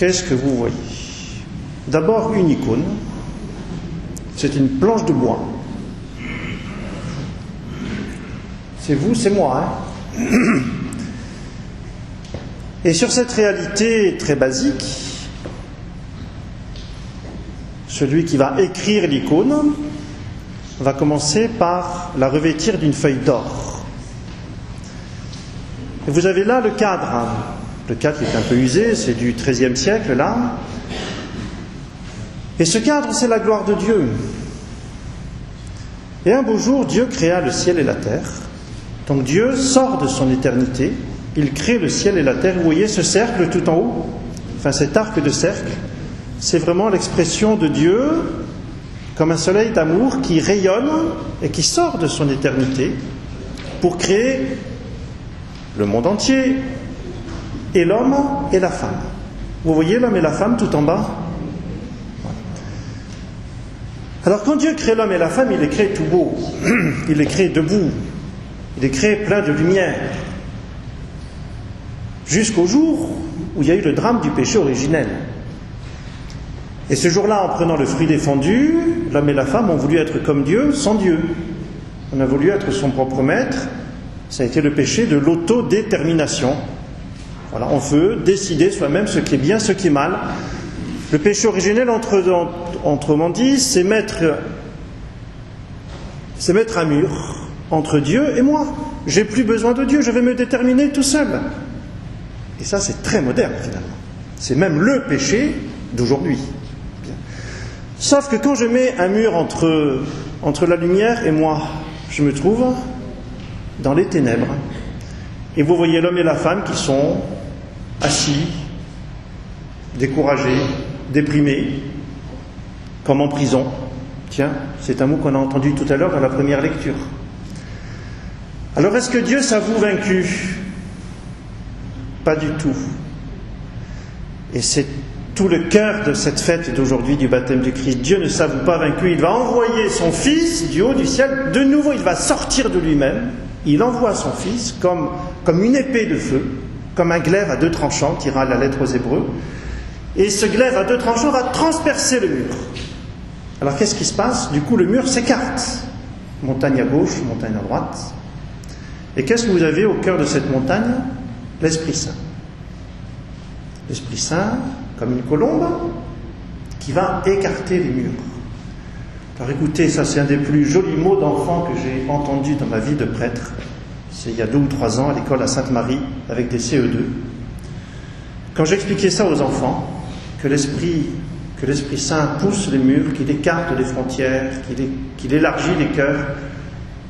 qu'est-ce que vous voyez? D'abord une icône, c'est une planche de bois. C'est vous, c'est moi, hein? Et sur cette réalité très basique, celui qui va écrire l'icône va commencer par la revêtir d'une feuille d'or. Et vous avez là le cadre. Le cadre qui est un peu usé, c'est du XIIIe siècle, là. Et ce cadre, c'est la gloire de Dieu. Et un beau jour, Dieu créa le ciel et la terre. Donc Dieu sort de son éternité, il crée le ciel et la terre. Vous voyez ce cercle tout en haut, enfin cet arc de cercle, c'est vraiment l'expression de Dieu comme un soleil d'amour qui rayonne et qui sort de son éternité pour créer le monde entier et l'homme et la femme. Vous voyez l'homme et la femme tout en bas? Alors quand Dieu crée l'homme et la femme, il les crée tout beau, il les crée debout, il les crée plein de lumière. Jusqu'au jour où il y a eu le drame du péché originel. Et ce jour-là, en prenant le fruit défendu, l'homme et la femme ont voulu être comme Dieu, sans Dieu. On a voulu être son propre maître. Ça a été le péché de l'autodétermination. Voilà, on veut décider soi-même ce qui est bien, ce qui est mal. Le péché originel, autrement dit, c'est mettre un mur entre Dieu et moi. J'ai plus besoin de Dieu, je vais me déterminer tout seul. Et ça, c'est très moderne, finalement. C'est même le péché d'aujourd'hui. Bien. Sauf que quand je mets un mur entre la lumière et moi, je me trouve dans les ténèbres. Et vous voyez l'homme et la femme qui sont assis, découragés, déprimés, comme en prison. Tiens, c'est un mot qu'on a entendu tout à l'heure dans la première lecture. Alors, est-ce que Dieu s'avoue vaincu? Pas du tout. Et c'est tout le cœur de cette fête d'aujourd'hui du baptême du Christ. Dieu ne s'avoue pas vaincu. Il va envoyer son Fils du haut du ciel. De nouveau, il va sortir de lui-même. Il envoie son Fils comme une épée de feu, comme un glaive à deux tranchants, qui ira la lettre aux Hébreux. Et ce glaive à deux tranchants va transpercer le mur. Alors qu'est-ce qui se passe? Du coup, le mur s'écarte. Montagne à gauche, montagne à droite. Et qu'est-ce que vous avez au cœur de cette montagne? L'Esprit Saint. L'Esprit Saint, comme une colombe, qui va écarter les murs. Alors écoutez, ça c'est un des plus jolis mots d'enfant que j'ai entendu dans ma vie de prêtre. C'est il y a 2 ou 3 ans à l'école à Sainte-Marie, avec des CE2. Quand j'expliquais ça aux enfants, que l'Esprit Saint pousse les murs, qu'il écarte les frontières, qu'il élargit les cœurs,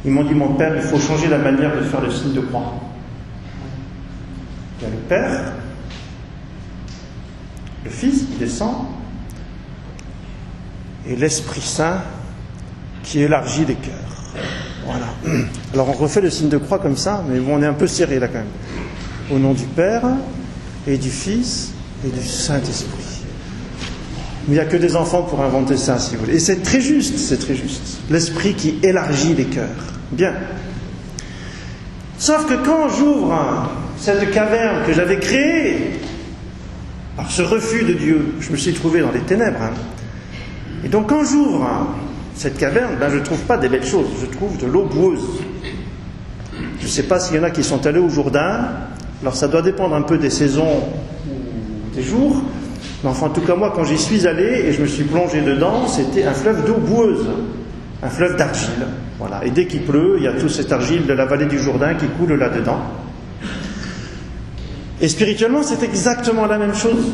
ils m'ont dit, mon père, il faut changer la manière de faire le signe de croix. Il y a le Père, le Fils qui descend, et l'Esprit Saint qui élargit les cœurs. Voilà. Alors on refait le signe de croix comme ça, mais bon, on est un peu serré là quand même. Au nom du Père, et du Fils, et du Saint-Esprit. Mais il n'y a que des enfants pour inventer ça, si vous voulez. Et c'est très juste, c'est très juste. L'Esprit qui élargit les cœurs. Bien. Sauf que quand j'ouvre cette caverne que j'avais créée, par ce refus de Dieu, je me suis trouvé dans les ténèbres. Et donc quand j'ouvre cette caverne, je ne trouve pas des belles choses, je trouve de l'eau boueuse. Je ne sais pas s'il y en a qui sont allés au Jourdain, alors ça doit dépendre un peu des saisons ou des jours, mais enfin en tout cas moi quand j'y suis allé et je me suis plongé dedans, c'était un fleuve d'eau boueuse, un fleuve d'argile. Voilà. Et dès qu'il pleut, il y a toute cette argile de la vallée du Jourdain qui coule là-dedans. Et spirituellement, c'est exactement la même chose.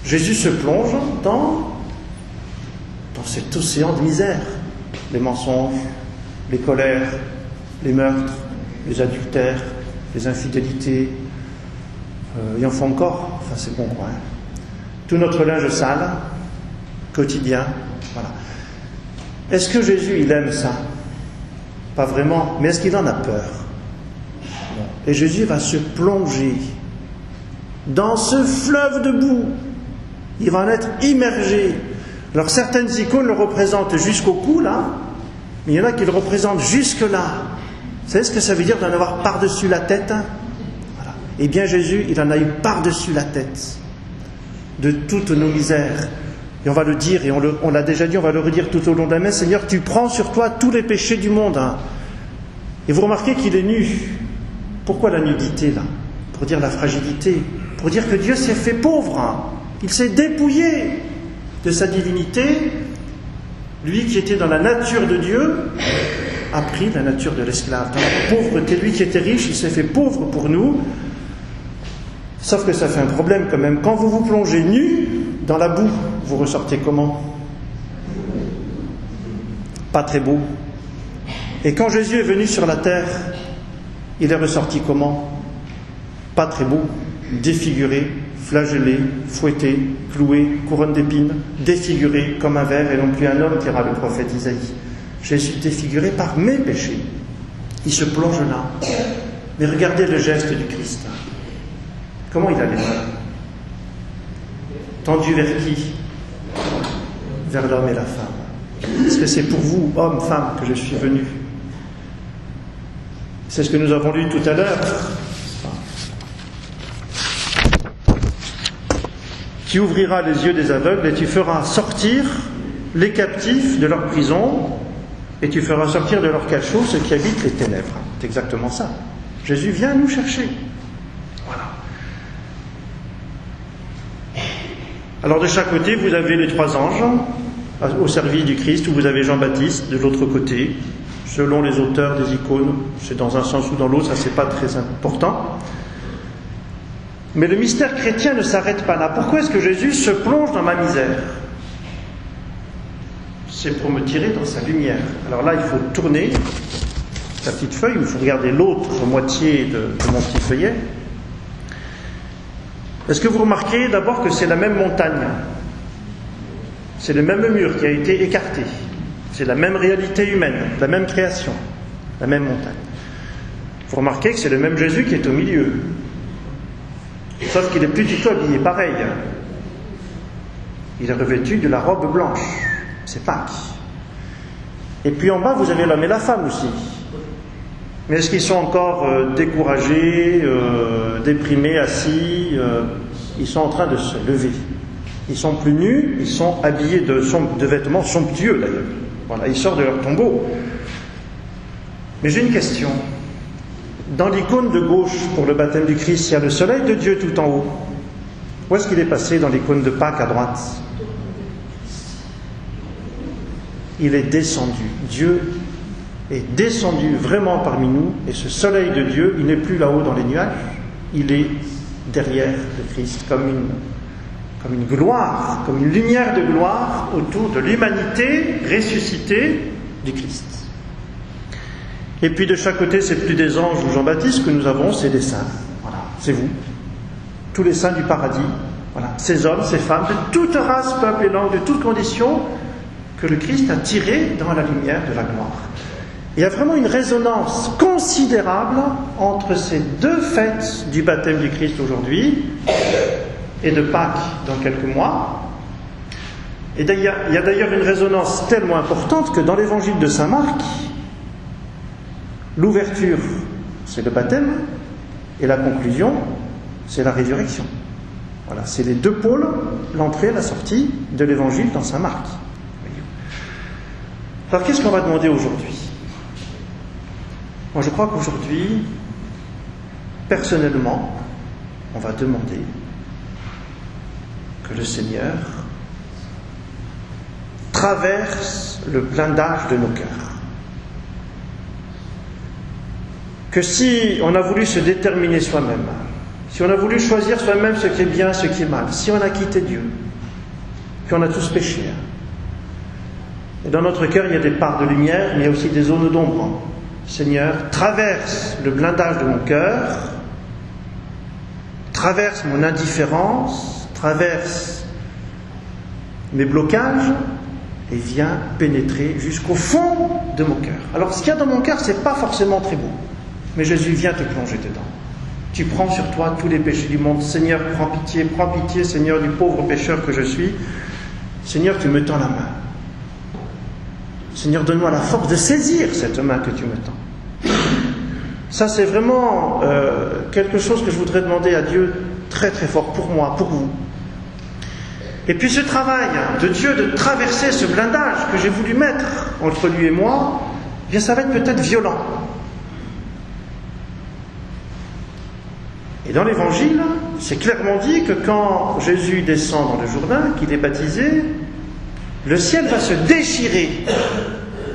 Jésus se plonge dans cet océan de misère. Les mensonges, les colères, les meurtres, les adultères, les infidélités, il en faut encore, enfin c'est bon quoi. Hein. Tout notre linge sale, quotidien, voilà. Est-ce que Jésus, il aime ça? Pas vraiment, mais est-ce qu'il en a peur? Non. Et Jésus va se plonger dans ce fleuve de boue. Il va en être immergé. Alors certaines icônes le représentent jusqu'au cou, là, mais il y en a qui le représentent jusque-là. Vous savez ce que ça veut dire d'en avoir par-dessus la tête? Voilà. Eh bien Jésus, il en a eu par-dessus la tête. de toutes nos misères. Et on va le dire, et on l'a déjà dit, on va le redire tout au long de la messe, Seigneur, tu prends sur toi tous les péchés du monde. Hein. Et vous remarquez qu'il est nu. Pourquoi la nudité, là? Pour dire la fragilité, pour dire que Dieu s'est fait pauvre. Hein. Il s'est dépouillé de sa divinité. Lui qui était dans la nature de Dieu a pris la nature de l'esclave. Dans la pauvreté, lui qui était riche, il s'est fait pauvre pour nous. Sauf que ça fait un problème quand même. Quand vous vous plongez nu dans la boue, vous ressortez comment? Pas très beau. Et quand Jésus est venu sur la terre, il est ressorti comment? Pas très beau, défiguré, flagellé, fouetté, cloué, couronne d'épines, défiguré comme un ver et non plus un homme, dira le prophète Isaïe. Jésus défiguré par mes péchés. Il se plonge là. Mais regardez le geste du Christ. Comment il a les mains? Tendu vers qui? Vers l'homme et la femme. Est-ce que c'est pour vous, hommes, femmes, que je suis venu? C'est ce que nous avons lu tout à l'heure. Tu ouvriras les yeux des aveugles et tu feras sortir les captifs de leur prison et tu feras sortir de leur cachot ceux qui habitent les ténèbres. C'est exactement ça. Jésus vient nous chercher. Voilà. Alors de chaque côté, vous avez les 3 anges au service du Christ, où vous avez Jean-Baptiste de l'autre côté. Selon les auteurs des icônes, c'est dans un sens ou dans l'autre, ça c'est pas très important. Mais le mystère chrétien ne s'arrête pas là. Pourquoi est-ce que Jésus se plonge dans ma misère? C'est pour me tirer dans sa lumière. Alors là, il faut tourner sa petite feuille, il faut regarder l'autre moitié de mon petit feuillet. Est-ce que vous remarquez d'abord que c'est la même montagne? C'est le même mur qui a été écarté. C'est la même réalité humaine, la même création, la même montagne. Vous remarquez que c'est le même Jésus qui est au milieu. Sauf qu'il n'est plus du tout habillé pareil. Il est revêtu de la robe blanche. C'est Pâques. Et puis en bas, vous avez l'homme et la femme aussi. Mais est-ce qu'ils sont encore découragés, déprimés, assis? Ils sont en train de se lever. Ils sont plus nus, ils sont habillés de vêtements somptueux d'ailleurs. Voilà, ils sortent de leur tombeau. Mais j'ai une question. Dans l'icône de gauche pour le baptême du Christ, il y a le soleil de Dieu tout en haut. Où est-ce qu'il est passé dans l'icône de Pâques à droite? Il est descendu. Dieu est descendu vraiment parmi nous, et ce soleil de Dieu, il n'est plus là-haut dans les nuages, il est derrière le Christ, comme une gloire, comme une lumière de gloire autour de l'humanité ressuscitée du Christ. Et puis de chaque côté, c'est plus des anges ou Jean-Baptiste que nous avons, c'est des saints. Voilà, c'est vous. Tous les saints du paradis. Voilà, ces hommes, ces femmes, de toute race, peuple et langue, de toute condition, que le Christ a tirés dans la lumière de la gloire. Il y a vraiment une résonance considérable entre ces deux fêtes du baptême du Christ aujourd'hui et de Pâques dans quelques mois. Et il y a d'ailleurs une résonance tellement importante que dans l'évangile de saint Marc, l'ouverture, c'est le baptême, et la conclusion, c'est la résurrection. Voilà, c'est les deux pôles, l'entrée et la sortie de l'évangile dans saint Marc. Alors qu'est-ce qu'on va demander aujourd'hui? Moi je crois qu'aujourd'hui, personnellement, on va demander que le Seigneur traverse le blindage de nos cœurs. Que si on a voulu se déterminer soi-même, si on a voulu choisir soi-même ce qui est bien, ce qui est mal, si on a quitté Dieu, puis on a tous péché, et dans notre cœur il y a des parts de lumière, mais il y a aussi des zones d'ombre. Seigneur, traverse le blindage de mon cœur, traverse mon indifférence, traverse mes blocages, et viens pénétrer jusqu'au fond de mon cœur. Alors ce qu'il y a dans mon cœur, c'est pas forcément très beau, mais Jésus vient te plonger dedans. Tu prends sur toi tous les péchés du monde. Seigneur, prends pitié, Seigneur, du pauvre pécheur que je suis. Seigneur, tu me tends la main. Seigneur, donne-moi la force de saisir cette main que tu me tends. Ça, c'est vraiment quelque chose que je voudrais demander à Dieu très très fort pour moi, pour vous. Et puis ce travail de Dieu de traverser ce blindage que j'ai voulu mettre entre lui et moi, eh bien ça va être peut-être violent. Et dans l'Évangile, c'est clairement dit que quand Jésus descend dans le Jourdain, qu'il est baptisé, le ciel va se déchirer.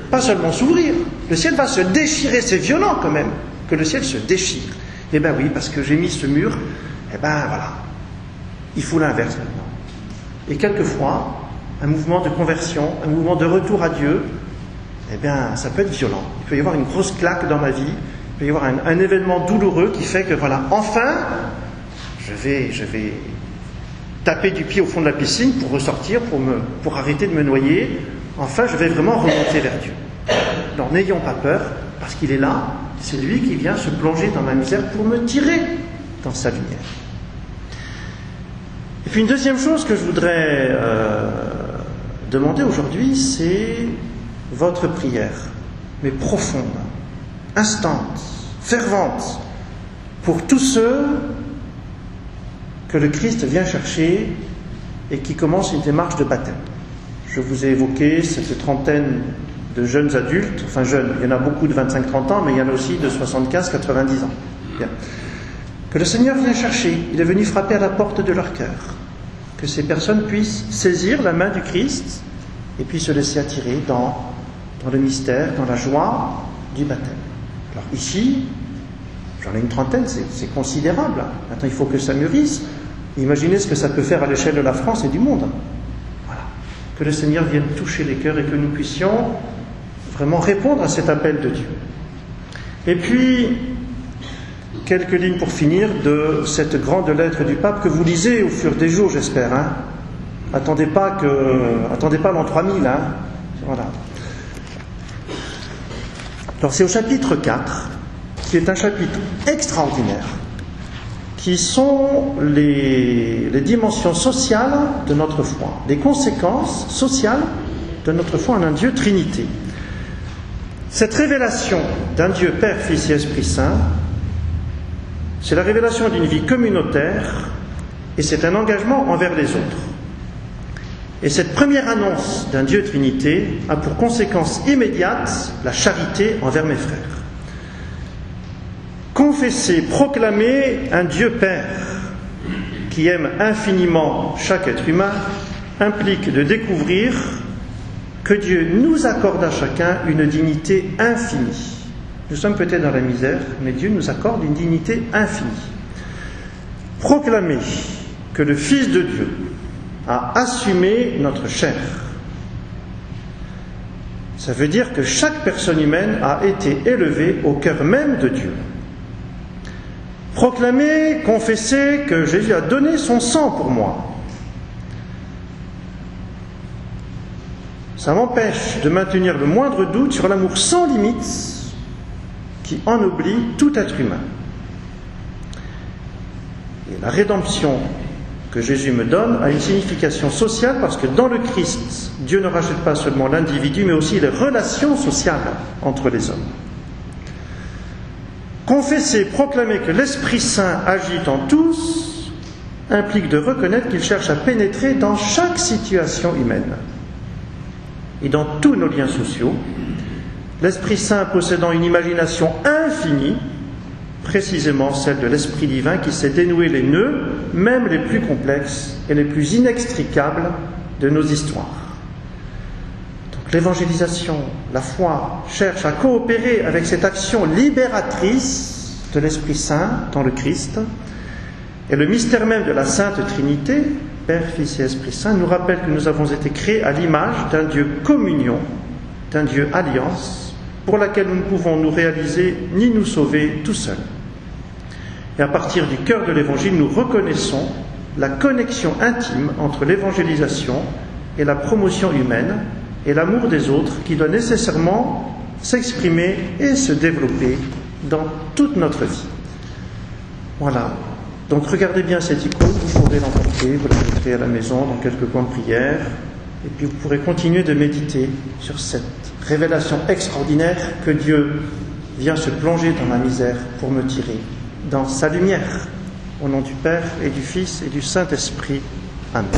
Pas seulement s'ouvrir, le ciel va se déchirer. C'est violent quand même que le ciel se déchire. Eh bien oui, parce que j'ai mis ce mur, eh bien voilà, il faut l'inverse maintenant. Et quelquefois, un mouvement de conversion, un mouvement de retour à Dieu, eh bien ça peut être violent. Il peut y avoir une grosse claque dans ma vie, il peut y avoir un événement douloureux qui fait que voilà, enfin, je vais taper du pied au fond de la piscine pour ressortir, pour arrêter de me noyer. Enfin, je vais vraiment remonter vers Dieu. Alors n'ayons pas peur, parce qu'il est là, c'est lui qui vient se plonger dans ma misère pour me tirer dans sa lumière. Et puis une deuxième chose que je voudrais demander aujourd'hui, c'est votre prière, mais profonde, instante, fervente, pour tous ceux que le Christ vient chercher et qui commencent une démarche de baptême. Je vous ai évoqué cette trentaine de jeunes adultes, enfin jeunes, il y en a beaucoup de 25-30 ans, mais il y en a aussi de 75-90 ans. Bien. Que le Seigneur vient chercher, il est venu frapper à la porte de leur cœur. Que ces personnes puissent saisir la main du Christ et puis se laisser attirer dans le mystère, dans la joie du baptême. Alors ici, j'en ai une trentaine, c'est considérable. Maintenant, il faut que ça mûrisse. Imaginez ce que ça peut faire à l'échelle de la France et du monde. Voilà. Que le Seigneur vienne toucher les cœurs et que nous puissions vraiment répondre à cet appel de Dieu. Et puis, quelques lignes pour finir de cette grande lettre du pape que vous lisez au fur des jours, j'espère. Hein. Attendez pas l'an 3000. Hein. Voilà. Alors c'est au chapitre 4, qui est un chapitre extraordinaire, qui sont les dimensions sociales de notre foi, les conséquences sociales de notre foi en un Dieu Trinité. Cette révélation d'un Dieu Père, Fils et Esprit Saint, c'est la révélation d'une vie communautaire et c'est un engagement envers les autres. Et cette première annonce d'un Dieu Trinité a pour conséquence immédiate la charité envers mes frères. Confesser, proclamer un Dieu Père qui aime infiniment chaque être humain implique de découvrir que Dieu nous accorde à chacun une dignité infinie. Nous sommes peut-être dans la misère, mais Dieu nous accorde une dignité infinie. Proclamer que le Fils de Dieu a assumé notre chair. Ça veut dire que chaque personne humaine a été élevée au cœur même de Dieu. Proclamer, confesser que Jésus a donné son sang pour moi. Ça m'empêche de maintenir le moindre doute sur l'amour sans limite qui ennoblit tout être humain. Et la rédemption que Jésus me donne a une signification sociale parce que dans le Christ, Dieu ne rachète pas seulement l'individu, mais aussi les relations sociales entre les hommes. Confesser, proclamer que l'Esprit Saint agit en tous implique de reconnaître qu'il cherche à pénétrer dans chaque situation humaine et dans tous nos liens sociaux, l'Esprit Saint possédant une imagination infinie, précisément celle de l'Esprit divin qui sait dénouer les nœuds, même les plus complexes et les plus inextricables de nos histoires. Donc l'évangélisation, la foi, cherche à coopérer avec cette action libératrice de l'Esprit Saint dans le Christ, et le mystère même de la Sainte Trinité, Père, Fils et Esprit Saint, nous rappelle que nous avons été créés à l'image d'un Dieu communion, d'un Dieu alliance, pour laquelle nous ne pouvons nous réaliser ni nous sauver tout seuls. Et à partir du cœur de l'Évangile, nous reconnaissons la connexion intime entre l'évangélisation et la promotion humaine et l'amour des autres qui doit nécessairement s'exprimer et se développer dans toute notre vie. Voilà. Donc regardez bien cette icône, vous pourrez l'emporter, vous la mettrez à la maison dans quelques coins de prière, et puis vous pourrez continuer de méditer sur cette révélation extraordinaire que Dieu vient se plonger dans ma misère pour me tirer dans sa lumière. Au nom du Père et du Fils et du Saint-Esprit. Amen.